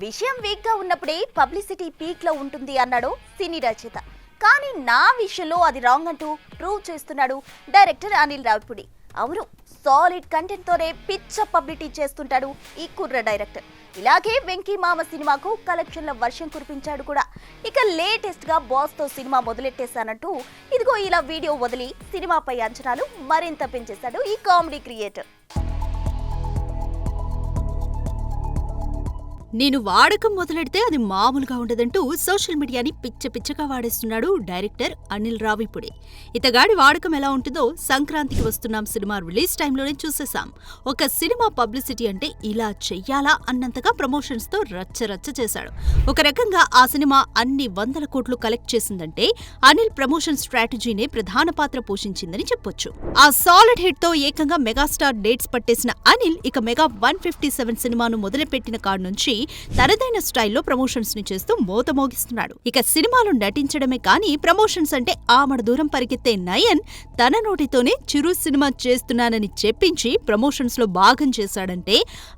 విషయం వీక్ గా ఉన్నప్పుడే పబ్లిసిటీ పీక్ లో ఉంటుంది అన్నాడు సినీ రచయిత. కానీ నా విషయంలో అది రాంగ్ అంటూ ప్రూవ్ చేస్తున్నాడు డైరెక్టర్ అనిల్ రావిపూడి. అవును, సాలిడ్ కంటెంట్ తోనే పిచ్చ పబ్లిసిటీ చేస్తుంటాడు ఈ కుర్ర డైరెక్టర్. ఇలాగే వెంకీ మామ సినిమాకు కలెక్షన్ల వర్షం కురిపించాడు కూడా. ఇక లేటెస్ట్ గా బాస్ తో సినిమా మొదలెట్టేశానంటూ ఇదిగో ఇలా వీడియో వదిలి సినిమాపై అంచనాలు మరింత పెంచేశాడు ఈ కామెడీ క్రియేటర్. నేను వాడకం మొదలెడితే అది మామూలుగా ఉండదంటూ సోషల్ మీడియాని పిచ్చగా వాడేస్తున్నాడు డైరెక్టర్ అనిల్ రావిపూడి. ఇతగాడి వాడకం ఎలా ఉంటుందో సంక్రాంతికి వస్తున్నాం సినిమా రిలీజ్ టైంలోనే చూసేశాం. ఒక సినిమా పబ్లిసిటీ అంటే ఇలా చెయ్యాలా అన్నంతగా ప్రమోషన్స్ తో రచ్చ చేశాడు. ఒక రకంగా ఆ సినిమా అన్ని 100 కోట్లు కలెక్ట్ చేసిందంటే అనిల్ ప్రమోషన్ స్ట్రాటజీనే ప్రధాన పాత్ర పోషించిందని చెప్పొచ్చు. ఆ సాలిడ్ హిట్ తో ఏకంగా మెగాస్టార్ డేట్స్ పట్టేసిన అనిల్ ఇక మెగా 157 సినిమాను మొదలుపెట్టిన కాడ నుంచి తనదైన స్టైల్లో ప్రమోషన్స్ ని చేస్తూ మోతమోగిస్తున్నాడు. ఇక సినిమాలో నటించడమే కానీ ప్రమోషన్స్ అంటే ఆమడ దూరం పరిగెత్తే నయన్ తన నోటితోనే చిరు సినిమా చేస్తున్నానని చెప్పించి ప్రమోషన్స్ లో భాగం చేశాడంటే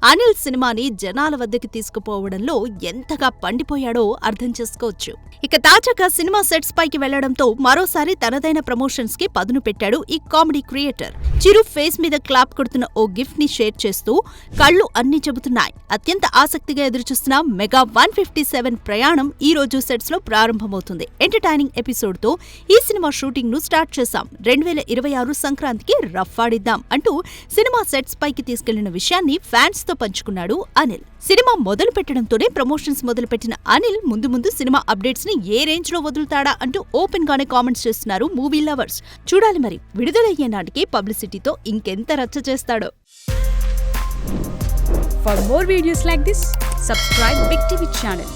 అనిల్ సినిమాని జనాల వద్దకి తీసుకుపోవడంలో ఎంతగా పండిపోయాడో అర్థం చేసుకోవచ్చు. ఇక తాజాగా సినిమా సెట్స్ పైకి వెళ్లడంతో మరోసారి తనదైన ప్రమోషన్స్ కి పదును పెట్టాడు ఈ కామెడీ క్రియేటర్. చిరు ఫేస్ మీద క్లాప్ కొడుతున్న ఓ గిఫ్ట్ ని షేర్ చేస్తూ కళ్ళు అన్ని చెబుతున్నాయి. అత్యంత ఆసక్తిగా ఎదురుచూస్తున్న మెగా 157 ప్రయాణం ఈ రోజు సెట్స్ లో ప్రారంభమవుతుంది. ఎంటర్టైనింగ్ ఎపిసోడ్ తో ఈ సినిమా షూటింగ్ ను స్టార్ట్ చేశాం. 2026 సంక్రాంతికి రఫ్ ఆడిద్దాం అంటూ సినిమా సెట్స్ పైకి తీసుకెళ్లిన విషయాన్ని ఫ్యాన్స్ తో పంచుకున్నాడు అనిల్. సినిమా మొదలు పెట్టడంతోనే ప్రమోషన్స్ మొదలుపెట్టిన అనిల్ ముందు సినిమా అప్డేట్స్ ని ఏ రేంజ్ లో వదులుతాడా అంటూ ఓపెన్ గానే కామెంట్స్ చేస్తున్నారు మూవీ లవర్స్. చూడాలి మరి విడుదలయ్యే నాటికి పబ్లిసిటీతో ఇంకెంత రచ్చ చేస్తాడో. For more videos like this, subscribe Big TV channel.